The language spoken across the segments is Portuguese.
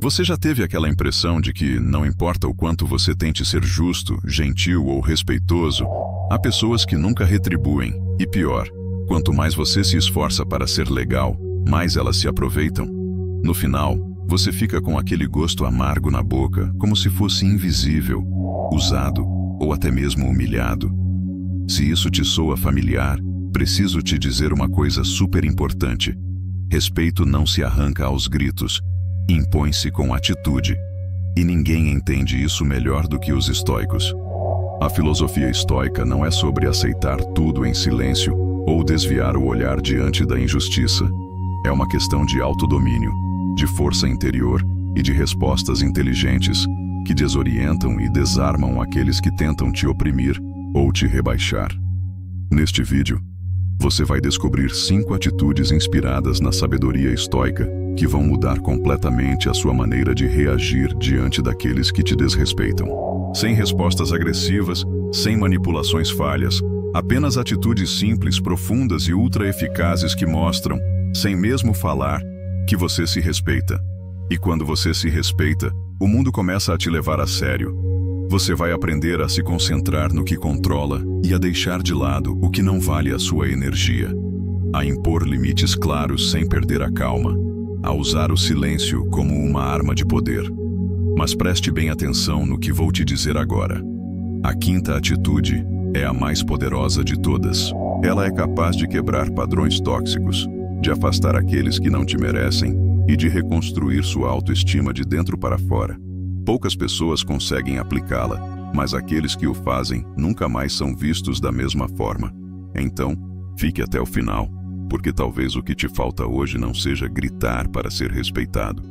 Você já teve aquela impressão de que, não importa o quanto você tente ser justo, gentil ou respeitoso, há pessoas que nunca retribuem, e pior, quanto mais você se esforça para ser legal, mais elas se aproveitam? No final, você fica com aquele gosto amargo na boca, como se fosse invisível, usado ou até mesmo humilhado. Se isso te soa familiar, preciso te dizer uma coisa super importante. Respeito não se arranca aos gritos, impõe-se com atitude. E ninguém entende isso melhor do que os estoicos. A filosofia estoica não é sobre aceitar tudo em silêncio ou desviar o olhar diante da injustiça. É uma questão de autodomínio, de força interior e de respostas inteligentes que desorientam e desarmam aqueles que tentam te oprimir ou te rebaixar. Neste vídeo, você vai descobrir 5 atitudes inspiradas na sabedoria estoica que vão mudar completamente a sua maneira de reagir diante daqueles que te desrespeitam. Sem respostas agressivas, sem manipulações falhas, apenas atitudes simples, profundas e ultra-eficazes que mostram, sem mesmo falar, que você se respeita. E quando você se respeita, o mundo começa a te levar a sério. Você vai aprender a se concentrar no que controla e a deixar de lado o que não vale a sua energia. A impor limites claros sem perder a calma. A usar o silêncio como uma arma de poder. Mas preste bem atenção no que vou te dizer agora. A 5ª atitude é a mais poderosa de todas. Ela é capaz de quebrar padrões tóxicos, de afastar aqueles que não te merecem e de reconstruir sua autoestima de dentro para fora. Poucas pessoas conseguem aplicá-la, mas aqueles que o fazem nunca mais são vistos da mesma forma. Então, fique até o final, porque talvez o que te falta hoje não seja gritar para ser respeitado,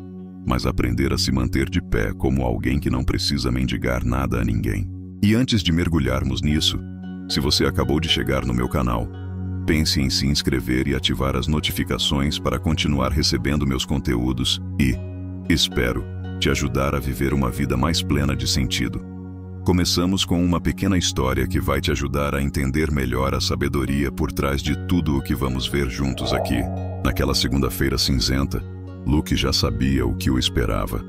mas aprender a se manter de pé como alguém que não precisa mendigar nada a ninguém. E antes de mergulharmos nisso, se você acabou de chegar no meu canal, pense em se inscrever e ativar as notificações para continuar recebendo meus conteúdos e, espero, te ajudar a viver uma vida mais plena de sentido. Começamos com uma pequena história que vai te ajudar a entender melhor a sabedoria por trás de tudo o que vamos ver juntos aqui. Naquela segunda-feira cinzenta, Luke já sabia o que o esperava.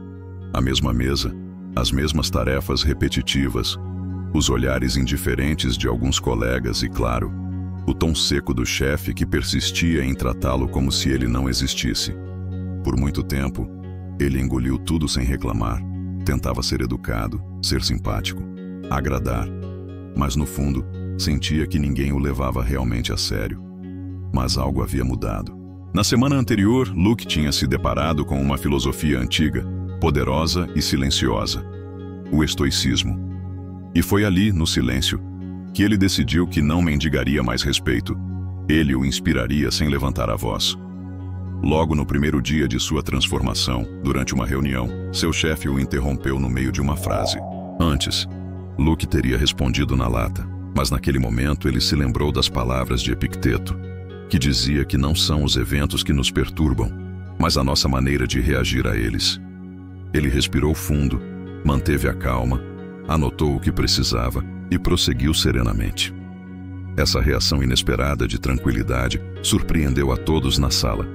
A mesma mesa, as mesmas tarefas repetitivas, os olhares indiferentes de alguns colegas e, claro, o tom seco do chefe que persistia em tratá-lo como se ele não existisse. Por muito tempo, ele engoliu tudo sem reclamar. Tentava ser educado, ser simpático, agradar, mas no fundo, sentia que ninguém o levava realmente a sério. Mas algo havia mudado. Na semana anterior, Luke tinha se deparado com uma filosofia antiga, poderosa e silenciosa: o estoicismo. E foi ali, no silêncio, que ele decidiu que não mendigaria mais respeito. Ele o inspiraria sem levantar a voz. Logo no primeiro dia de sua transformação, durante uma reunião, seu chefe o interrompeu no meio de uma frase. Antes, Luke teria respondido na lata, mas naquele momento ele se lembrou das palavras de Epicteto, que dizia que não são os eventos que nos perturbam, mas a nossa maneira de reagir a eles. Ele respirou fundo, manteve a calma, anotou o que precisava e prosseguiu serenamente. Essa reação inesperada de tranquilidade surpreendeu a todos na sala.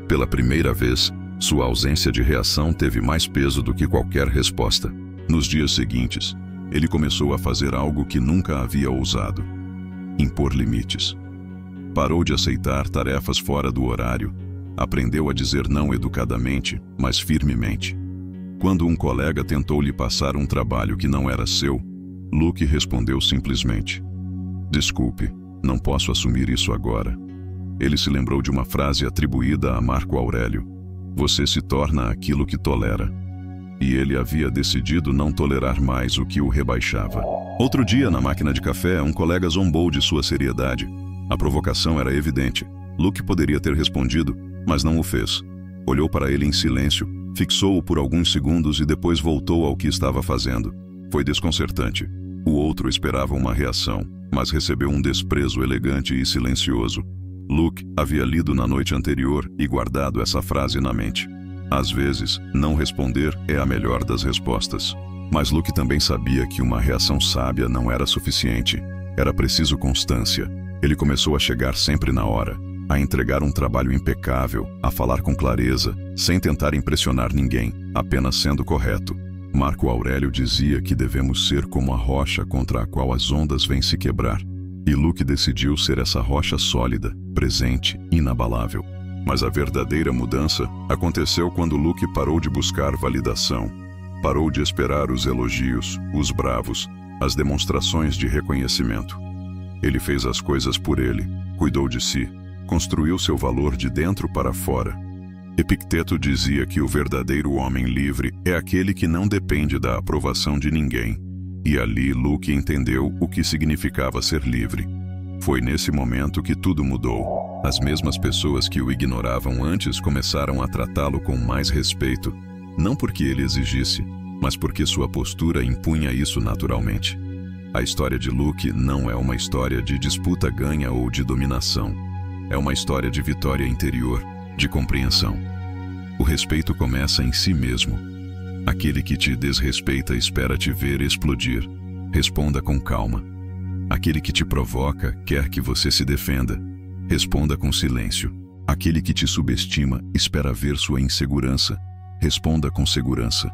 Pela primeira vez, sua ausência de reação teve mais peso do que qualquer resposta. Nos dias seguintes, ele começou a fazer algo que nunca havia ousado: impor limites. Parou de aceitar tarefas fora do horário, aprendeu a dizer não educadamente, mas firmemente. Quando um colega tentou lhe passar um trabalho que não era seu, Luke respondeu simplesmente: "Desculpe, não posso assumir isso agora." Ele se lembrou de uma frase atribuída a Marco Aurélio: "Você se torna aquilo que tolera." E ele havia decidido não tolerar mais o que o rebaixava. Outro dia, na máquina de café, um colega zombou de sua seriedade. A provocação era evidente. Luke poderia ter respondido, mas não o fez. Olhou para ele em silêncio, fixou-o por alguns segundos e depois voltou ao que estava fazendo. Foi desconcertante. O outro esperava uma reação, mas recebeu um desprezo elegante e silencioso. Luke havia lido na noite anterior e guardado essa frase na mente: às vezes, não responder é a melhor das respostas. Mas Luke também sabia que uma reação sábia não era suficiente. Era preciso constância. Ele começou a chegar sempre na hora. a entregar um trabalho impecável, a falar com clareza, sem tentar impressionar ninguém, apenas sendo correto. Marco Aurélio dizia que devemos ser como a rocha contra a qual as ondas vêm se quebrar. E Luke decidiu ser essa rocha sólida, presente, inabalável. Mas a verdadeira mudança aconteceu quando Luke parou de buscar validação. Parou de esperar os elogios, os bravos, as demonstrações de reconhecimento. Ele fez as coisas por ele, cuidou de si, construiu seu valor de dentro para fora. Epicteto dizia que o verdadeiro homem livre é aquele que não depende da aprovação de ninguém. E ali Luke entendeu o que significava ser livre. Foi nesse momento que tudo mudou. As mesmas pessoas que o ignoravam antes começaram a tratá-lo com mais respeito, não porque ele exigisse, mas porque sua postura impunha isso naturalmente. A história de Luke não é uma história de disputa ganha ou de dominação. É uma história de vitória interior, de compreensão. O respeito começa em si mesmo. Aquele que te desrespeita espera te ver explodir. Responda com calma. Aquele que te provoca quer que você se defenda. Responda com silêncio. Aquele que te subestima espera ver sua insegurança. Responda com segurança.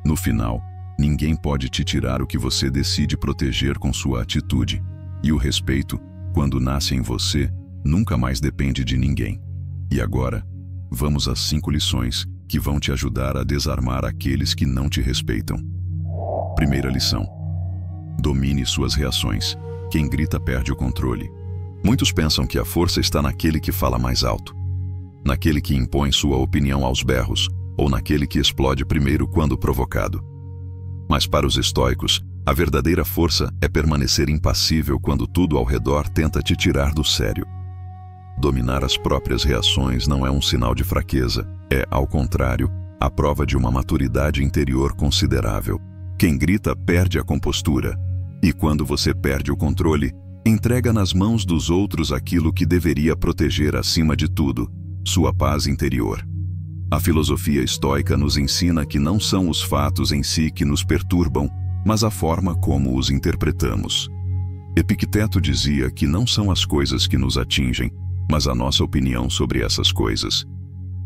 No final, ninguém pode te tirar o que você decide proteger com sua atitude. E o respeito, quando nasce em você, nunca mais depende de ninguém. E agora, vamos às 5 lições que vão te ajudar a desarmar aqueles que não te respeitam. Primeira lição: domine suas reações. Quem grita perde o controle. Muitos pensam que a força está naquele que fala mais alto, naquele que impõe sua opinião aos berros, ou naquele que explode primeiro quando provocado. Mas para os estoicos, a verdadeira força é permanecer impassível quando tudo ao redor tenta te tirar do sério. Dominar as próprias reações não é um sinal de fraqueza, é, ao contrário, a prova de uma maturidade interior considerável. Quem grita perde a compostura, e quando você perde o controle, entrega nas mãos dos outros aquilo que deveria proteger acima de tudo, sua paz interior. A filosofia estoica nos ensina que não são os fatos em si que nos perturbam, mas a forma como os interpretamos. Epicteto dizia que não são as coisas que nos atingem, mas a nossa opinião sobre essas coisas.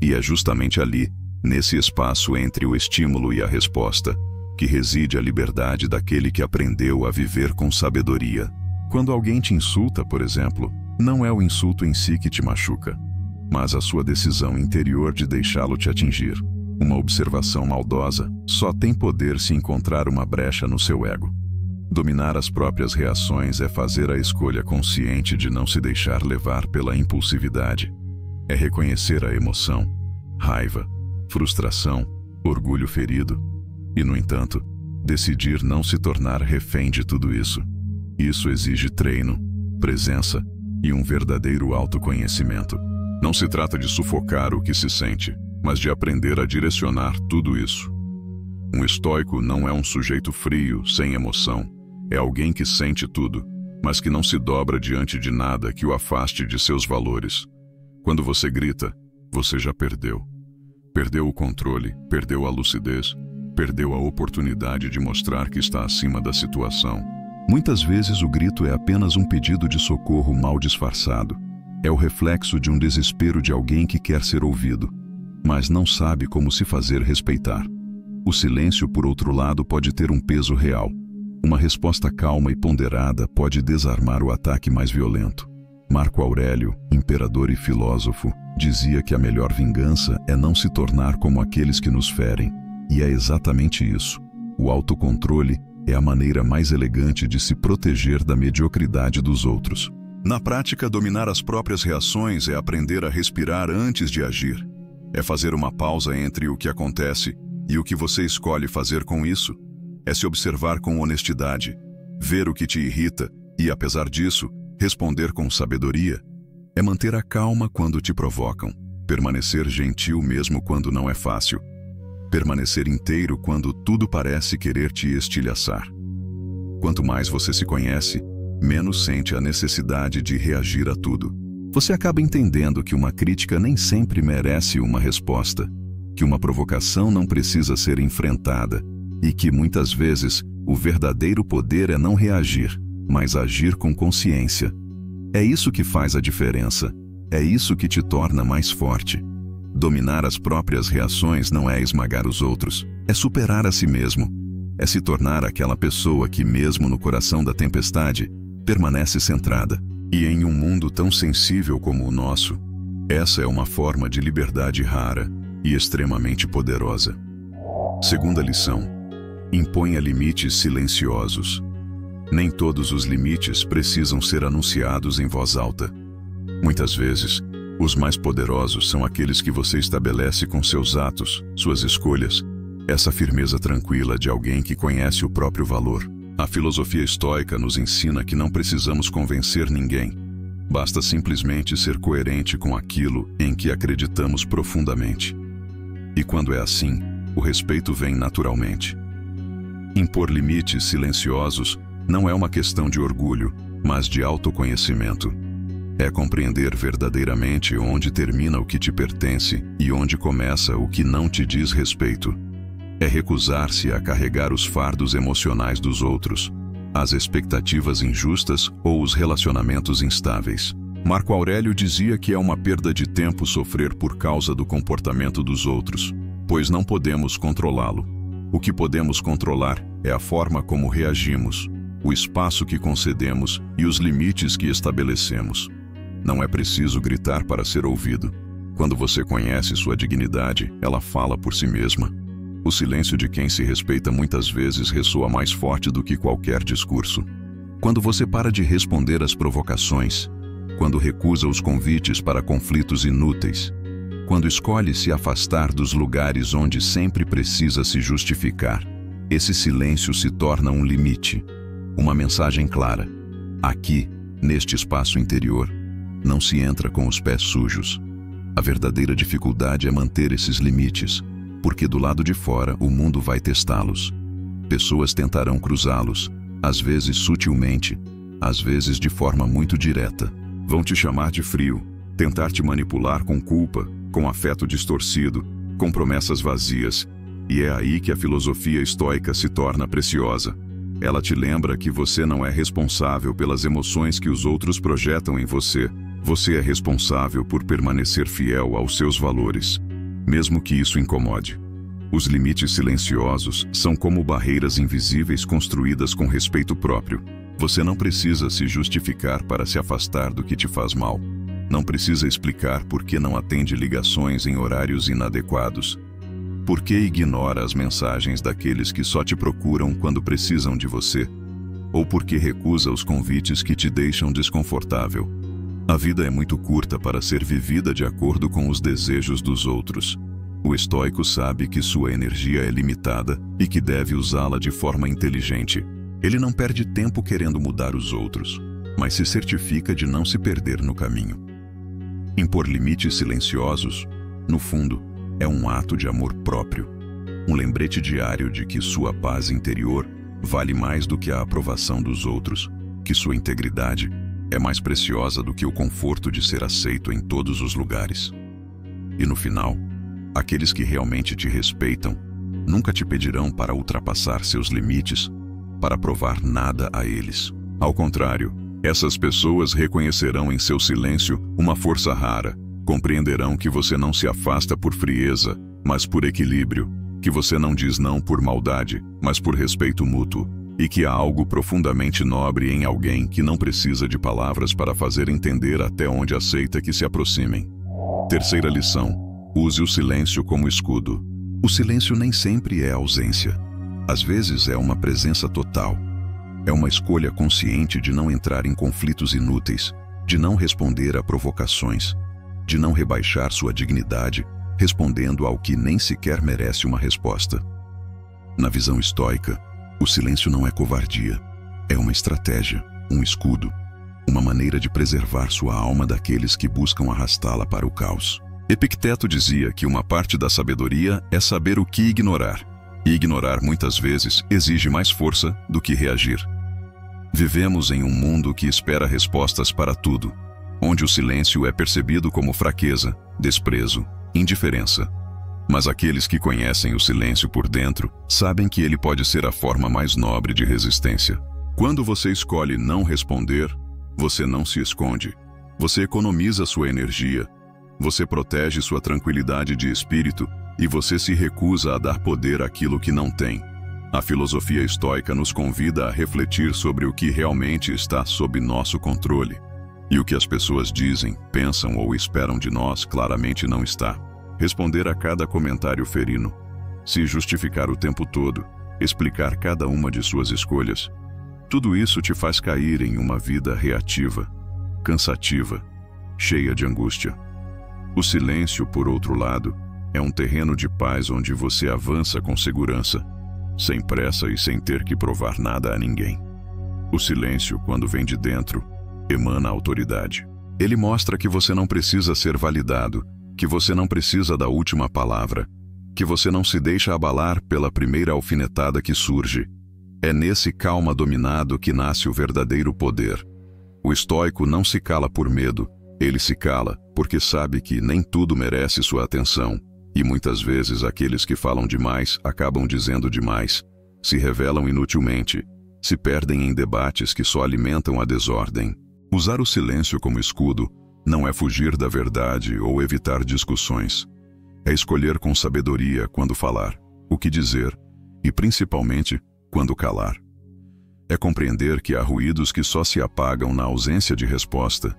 E é justamente ali, nesse espaço entre o estímulo e a resposta, que reside a liberdade daquele que aprendeu a viver com sabedoria. Quando alguém te insulta, por exemplo, não é o insulto em si que te machuca, mas a sua decisão interior de deixá-lo te atingir. Uma observação maldosa só tem poder se encontrar uma brecha no seu ego. Dominar as próprias reações é fazer a escolha consciente de não se deixar levar pela impulsividade. É reconhecer a emoção, raiva, frustração, orgulho ferido e, no entanto, decidir não se tornar refém de tudo isso. Isso exige treino, presença e um verdadeiro autoconhecimento. Não se trata de sufocar o que se sente, mas de aprender a direcionar tudo isso. Um estoico não é um sujeito frio, sem emoção. É alguém que sente tudo, mas que não se dobra diante de nada que o afaste de seus valores. Quando você grita, você já perdeu. Perdeu o controle, perdeu a lucidez, perdeu a oportunidade de mostrar que está acima da situação. Muitas vezes o grito é apenas um pedido de socorro mal disfarçado. É o reflexo de um desespero de alguém que quer ser ouvido, mas não sabe como se fazer respeitar. O silêncio, por outro lado, pode ter um peso real. Uma resposta calma e ponderada pode desarmar o ataque mais violento. Marco Aurélio, imperador e filósofo, dizia que a melhor vingança é não se tornar como aqueles que nos ferem. E é exatamente isso. O autocontrole é a maneira mais elegante de se proteger da mediocridade dos outros. Na prática, dominar as próprias reações é aprender a respirar antes de agir. É fazer uma pausa entre o que acontece e o que você escolhe fazer com isso. É se observar com honestidade, ver o que te irrita e, apesar disso, responder com sabedoria. É manter a calma quando te provocam, permanecer gentil mesmo quando não é fácil, permanecer inteiro quando tudo parece querer te estilhaçar. Quanto mais você se conhece, menos sente a necessidade de reagir a tudo. Você acaba entendendo que uma crítica nem sempre merece uma resposta, que uma provocação não precisa ser enfrentada e que, muitas vezes, o verdadeiro poder é não reagir, mas agir com consciência. É isso que faz a diferença. É isso que te torna mais forte. Dominar as próprias reações não é esmagar os outros, é superar a si mesmo. É se tornar aquela pessoa que, mesmo no coração da tempestade, permanece centrada. E em um mundo tão sensível como o nosso, essa é uma forma de liberdade rara e extremamente poderosa. Segunda lição: imponha limites silenciosos. Nem todos os limites precisam ser anunciados em voz alta. Muitas vezes, os mais poderosos são aqueles que você estabelece com seus atos, suas escolhas, essa firmeza tranquila de alguém que conhece o próprio valor. A filosofia estoica nos ensina que não precisamos convencer ninguém. Basta simplesmente ser coerente com aquilo em que acreditamos profundamente. E quando é assim, o respeito vem naturalmente. Impor limites silenciosos não é uma questão de orgulho, mas de autoconhecimento. É compreender verdadeiramente onde termina o que te pertence e onde começa o que não te diz respeito. É recusar-se a carregar os fardos emocionais dos outros, as expectativas injustas ou os relacionamentos instáveis. Marco Aurélio dizia que é uma perda de tempo sofrer por causa do comportamento dos outros, pois não podemos controlá-lo. O que podemos controlar é a forma como reagimos, o espaço que concedemos e os limites que estabelecemos. Não é preciso gritar para ser ouvido. Quando você conhece sua dignidade, ela fala por si mesma. O silêncio de quem se respeita muitas vezes ressoa mais forte do que qualquer discurso. Quando você para de responder às provocações, quando recusa os convites para conflitos inúteis, quando escolhe se afastar dos lugares onde sempre precisa se justificar, esse silêncio se torna um limite, uma mensagem clara. Aqui, neste espaço interior, não se entra com os pés sujos. A verdadeira dificuldade é manter esses limites, porque do lado de fora o mundo vai testá-los. Pessoas tentarão cruzá-los, às vezes sutilmente, às vezes de forma muito direta. Vão te chamar de frio, tentar te manipular com culpa, com afeto distorcido, com promessas vazias. E é aí que a filosofia estoica se torna preciosa. Ela te lembra que você não é responsável pelas emoções que os outros projetam em você. Você é responsável por permanecer fiel aos seus valores, mesmo que isso incomode. Os limites silenciosos são como barreiras invisíveis construídas com respeito próprio. Você não precisa se justificar para se afastar do que te faz mal. Não precisa explicar por que não atende ligações em horários inadequados. Por que ignora as mensagens daqueles que só te procuram quando precisam de você? Ou por que recusa os convites que te deixam desconfortável? A vida é muito curta para ser vivida de acordo com os desejos dos outros. O estoico sabe que sua energia é limitada e que deve usá-la de forma inteligente. Ele não perde tempo querendo mudar os outros, mas se certifica de não se perder no caminho. Impor limites silenciosos, no fundo, é um ato de amor próprio, um lembrete diário de que sua paz interior vale mais do que a aprovação dos outros, que sua integridade é mais preciosa do que o conforto de ser aceito em todos os lugares. E no final, aqueles que realmente te respeitam nunca te pedirão para ultrapassar seus limites, para provar nada a eles. Ao contrário, essas pessoas reconhecerão em seu silêncio uma força rara, compreenderão que você não se afasta por frieza, mas por equilíbrio, que você não diz não por maldade, mas por respeito mútuo, e que há algo profundamente nobre em alguém que não precisa de palavras para fazer entender até onde aceita que se aproximem. Terceira lição: use o silêncio como escudo. O silêncio nem sempre é ausência. Às vezes é uma presença total. É uma escolha consciente de não entrar em conflitos inúteis, de não responder a provocações, de não rebaixar sua dignidade, respondendo ao que nem sequer merece uma resposta. Na visão estoica, o silêncio não é covardia, é uma estratégia, um escudo, uma maneira de preservar sua alma daqueles que buscam arrastá-la para o caos. Epicteto dizia que uma parte da sabedoria é saber o que ignorar, e ignorar muitas vezes exige mais força do que reagir. Vivemos em um mundo que espera respostas para tudo, onde o silêncio é percebido como fraqueza, desprezo, indiferença. Mas aqueles que conhecem o silêncio por dentro sabem que ele pode ser a forma mais nobre de resistência. Quando você escolhe não responder, você não se esconde. Você economiza sua energia, você protege sua tranquilidade de espírito e você se recusa a dar poder àquilo que não tem. A filosofia estoica nos convida a refletir sobre o que realmente está sob nosso controle. E o que as pessoas dizem, pensam ou esperam de nós claramente não está. Responder a cada comentário ferino, se justificar o tempo todo, explicar cada uma de suas escolhas. Tudo isso te faz cair em uma vida reativa, cansativa, cheia de angústia. O silêncio, por outro lado, é um terreno de paz onde você avança com segurança, sem pressa e sem ter que provar nada a ninguém. O silêncio, quando vem de dentro, emana autoridade. Ele mostra que você não precisa ser validado, que você não precisa da última palavra, que você não se deixa abalar pela primeira alfinetada que surge. É nesse calma dominado que nasce o verdadeiro poder. O estoico não se cala por medo, ele se cala porque sabe que nem tudo merece sua atenção, e muitas vezes aqueles que falam demais acabam dizendo demais, se revelam inutilmente, se perdem em debates que só alimentam a desordem. Usar o silêncio como escudo não é fugir da verdade ou evitar discussões. É escolher com sabedoria quando falar, o que dizer e, principalmente, quando calar. É compreender que há ruídos que só se apagam na ausência de resposta,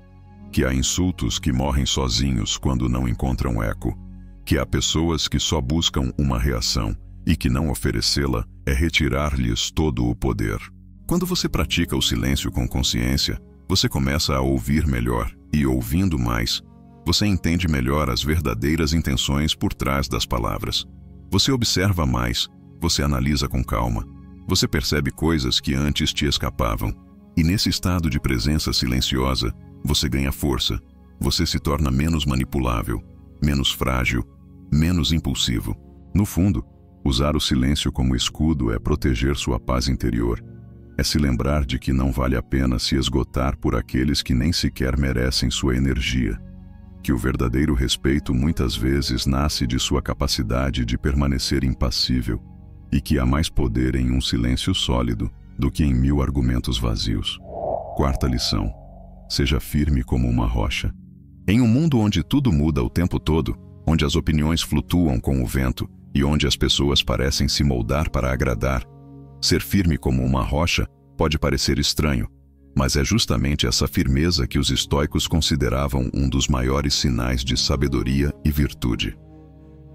que há insultos que morrem sozinhos quando não encontram eco, que há pessoas que só buscam uma reação e que não oferecê-la é retirar-lhes todo o poder. Quando você pratica o silêncio com consciência, você começa a ouvir melhor e, ouvindo mais, você entende melhor as verdadeiras intenções por trás das palavras. Você observa mais, você analisa com calma, você percebe coisas que antes te escapavam. E nesse estado de presença silenciosa, você ganha força, você se torna menos manipulável, menos frágil, menos impulsivo. No fundo, usar o silêncio como escudo é proteger sua paz interior. É se lembrar de que não vale a pena se esgotar por aqueles que nem sequer merecem sua energia. Que o verdadeiro respeito muitas vezes nasce de sua capacidade de permanecer impassível e que há mais poder em um silêncio sólido do que em 1000 argumentos vazios. Quarta lição: seja firme como uma rocha. Em um mundo onde tudo muda o tempo todo, onde as opiniões flutuam com o vento e onde as pessoas parecem se moldar para agradar, ser firme como uma rocha pode parecer estranho, mas é justamente essa firmeza que os estoicos consideravam um dos maiores sinais de sabedoria e virtude.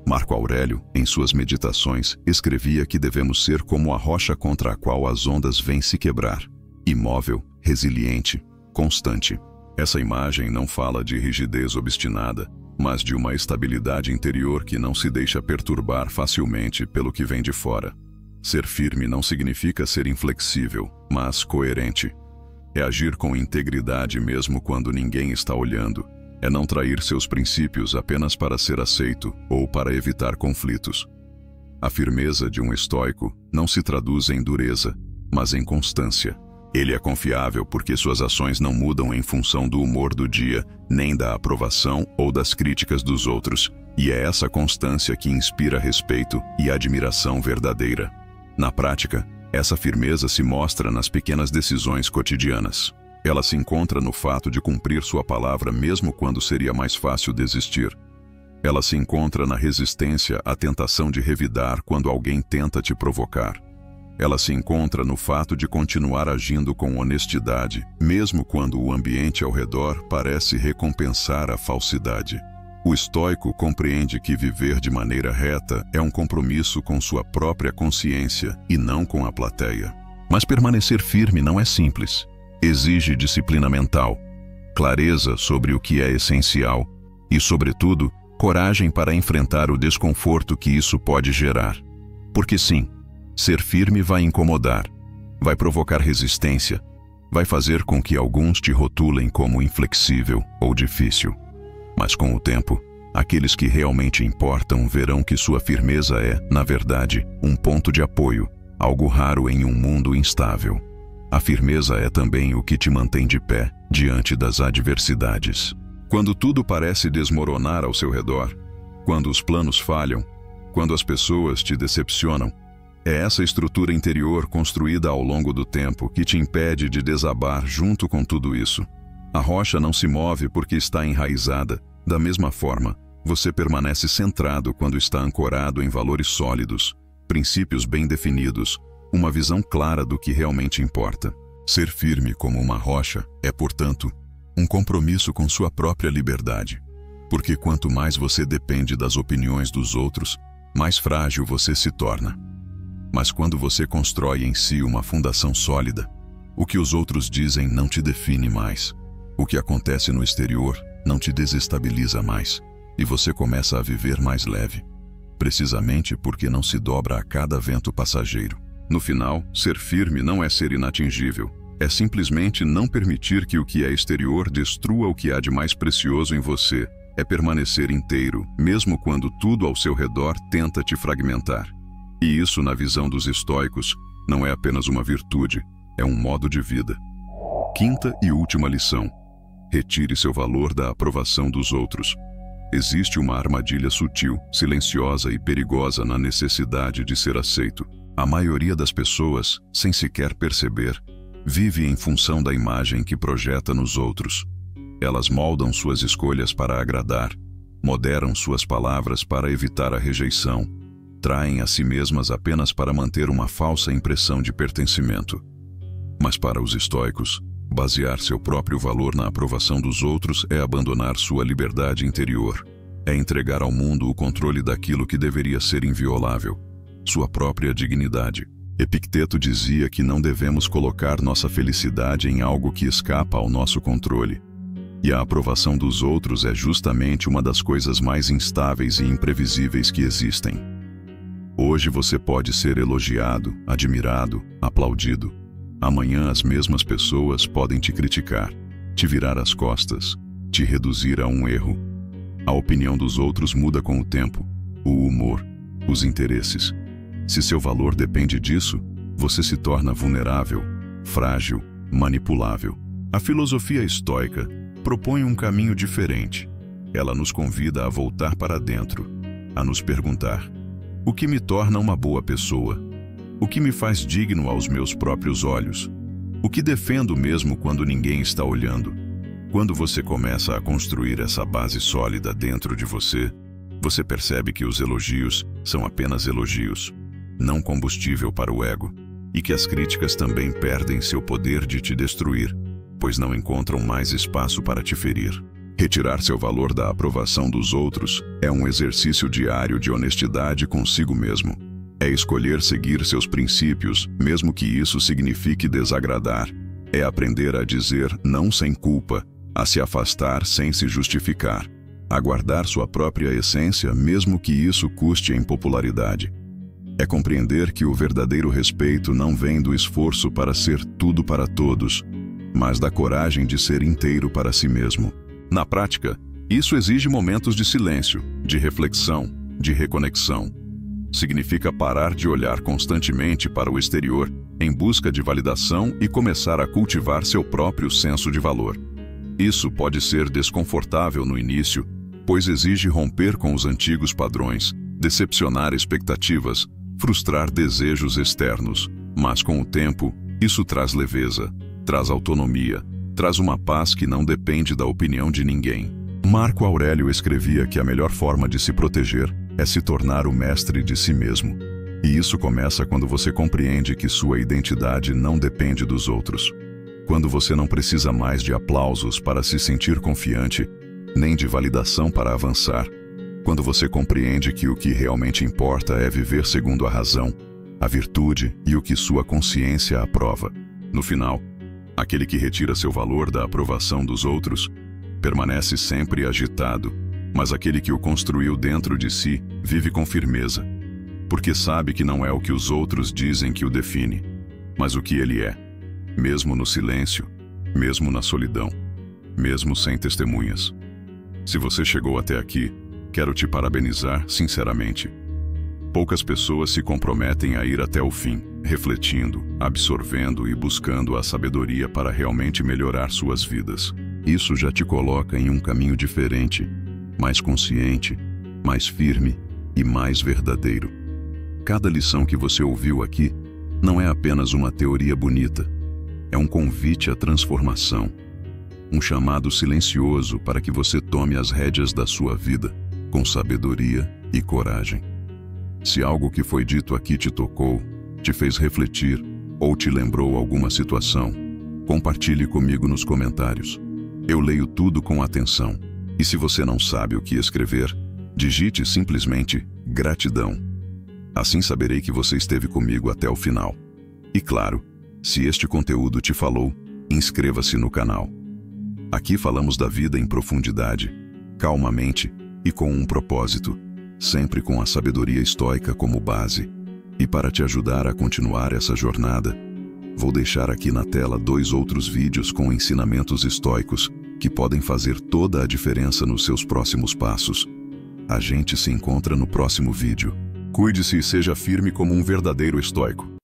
Marco Aurélio, em suas meditações, escrevia que devemos ser como a rocha contra a qual as ondas vêm se quebrar, imóvel, resiliente, constante. Essa imagem não fala de rigidez obstinada, mas de uma estabilidade interior que não se deixa perturbar facilmente pelo que vem de fora. Ser firme não significa ser inflexível, mas coerente. É agir com integridade mesmo quando ninguém está olhando. É não trair seus princípios apenas para ser aceito ou para evitar conflitos. A firmeza de um estoico não se traduz em dureza, mas em constância. Ele é confiável porque suas ações não mudam em função do humor do dia, nem da aprovação ou das críticas dos outros, e é essa constância que inspira respeito e admiração verdadeira. Na prática, essa firmeza se mostra nas pequenas decisões cotidianas. Ela se encontra no fato de cumprir sua palavra mesmo quando seria mais fácil desistir. Ela se encontra na resistência à tentação de revidar quando alguém tenta te provocar. Ela se encontra no fato de continuar agindo com honestidade, mesmo quando o ambiente ao redor parece recompensar a falsidade. O estoico compreende que viver de maneira reta é um compromisso com sua própria consciência e não com a plateia. Mas permanecer firme não é simples. Exige disciplina mental, clareza sobre o que é essencial e, sobretudo, coragem para enfrentar o desconforto que isso pode gerar. Porque sim, ser firme vai incomodar, vai provocar resistência, vai fazer com que alguns te rotulem como inflexível ou difícil. Mas com o tempo, aqueles que realmente importam verão que sua firmeza é, na verdade, um ponto de apoio, algo raro em um mundo instável. A firmeza é também o que te mantém de pé diante das adversidades. Quando tudo parece desmoronar ao seu redor, quando os planos falham, quando as pessoas te decepcionam, é essa estrutura interior construída ao longo do tempo que te impede de desabar junto com tudo isso. A rocha não se move porque está enraizada. Da mesma forma, você permanece centrado quando está ancorado em valores sólidos, princípios bem definidos, uma visão clara do que realmente importa. Ser firme como uma rocha é, portanto, um compromisso com sua própria liberdade. Porque quanto mais você depende das opiniões dos outros, mais frágil você se torna. Mas quando você constrói em si uma fundação sólida, o que os outros dizem não te define mais. O que acontece no exterior não te desestabiliza mais, e você começa a viver mais leve, precisamente porque não se dobra a cada vento passageiro. No final, ser firme não é ser inatingível, é simplesmente não permitir que o que é exterior destrua o que há de mais precioso em você. É permanecer inteiro, mesmo quando tudo ao seu redor tenta te fragmentar. E isso, na visão dos estoicos, não é apenas uma virtude, é um modo de vida. Quinta e última lição: retire seu valor da aprovação dos outros. Existe uma armadilha sutil, silenciosa e perigosa na necessidade de ser aceito. A maioria das pessoas, sem sequer perceber, vive em função da imagem que projeta nos outros. Elas moldam suas escolhas para agradar, moderam suas palavras para evitar a rejeição, traem a si mesmas apenas para manter uma falsa impressão de pertencimento. Mas para os estoicos, basear seu próprio valor na aprovação dos outros é abandonar sua liberdade interior. É entregar ao mundo o controle daquilo que deveria ser inviolável, sua própria dignidade. Epicteto dizia que não devemos colocar nossa felicidade em algo que escapa ao nosso controle. E a aprovação dos outros é justamente uma das coisas mais instáveis e imprevisíveis que existem. Hoje você pode ser elogiado, admirado, aplaudido. Amanhã as mesmas pessoas podem te criticar, te virar as costas, te reduzir a um erro. A opinião dos outros muda com o tempo, o humor, os interesses. Se seu valor depende disso, você se torna vulnerável, frágil, manipulável. A filosofia estoica propõe um caminho diferente. Ela nos convida a voltar para dentro, a nos perguntar: o que me torna uma boa pessoa? O que me faz digno aos meus próprios olhos? O que defendo mesmo quando ninguém está olhando? Quando você começa a construir essa base sólida dentro de você, você percebe que os elogios são apenas elogios, não combustível para o ego, e que as críticas também perdem seu poder de te destruir, pois não encontram mais espaço para te ferir. Retirar seu valor da aprovação dos outros é um exercício diário de honestidade consigo mesmo. É escolher seguir seus princípios, mesmo que isso signifique desagradar. É aprender a dizer não sem culpa, a se afastar sem se justificar, a guardar sua própria essência, mesmo que isso custe a impopularidade. É compreender que o verdadeiro respeito não vem do esforço para ser tudo para todos, mas da coragem de ser inteiro para si mesmo. Na prática, isso exige momentos de silêncio, de reflexão, de reconexão. Significa parar de olhar constantemente para o exterior em busca de validação e começar a cultivar seu próprio senso de valor. Isso pode ser desconfortável no início, pois exige romper com os antigos padrões, decepcionar expectativas, frustrar desejos externos. Mas com o tempo, isso traz leveza, traz autonomia, traz uma paz que não depende da opinião de ninguém. Marco Aurélio escrevia que a melhor forma de se proteger é se tornar o mestre de si mesmo. E isso começa quando você compreende que sua identidade não depende dos outros. Quando você não precisa mais de aplausos para se sentir confiante, nem de validação para avançar. Quando você compreende que o que realmente importa é viver segundo a razão, a virtude e o que sua consciência aprova. No final, aquele que retira seu valor da aprovação dos outros permanece sempre agitado, mas aquele que o construiu dentro de si vive com firmeza, porque sabe que não é o que os outros dizem que o define, mas o que ele é, mesmo no silêncio, mesmo na solidão, mesmo sem testemunhas. Se você chegou até aqui, quero te parabenizar sinceramente. Poucas pessoas se comprometem a ir até o fim, refletindo, absorvendo e buscando a sabedoria para realmente melhorar suas vidas. Isso já te coloca em um caminho diferente, mais consciente, mais firme e mais verdadeiro. Cada lição que você ouviu aqui não é apenas uma teoria bonita, é um convite à transformação. um chamado silencioso para que você tome as rédeas da sua vida, com sabedoria e coragem. Se algo que foi dito aqui te tocou, te fez refletir ou te lembrou alguma situação, compartilhe comigo nos comentários. Eu leio tudo com atenção. E se você não sabe o que escrever, digite simplesmente gratidão. Assim saberei que você esteve comigo até o final. E claro, se este conteúdo te falou, inscreva-se no canal. Aqui falamos da vida em profundidade, calmamente e com um propósito, sempre com a sabedoria estoica como base. E para te ajudar a continuar essa jornada, vou deixar aqui na tela 2 outros vídeos com ensinamentos estoicos que podem fazer toda a diferença nos seus próximos passos. A gente se encontra no próximo vídeo. Cuide-se e seja firme como um verdadeiro estoico.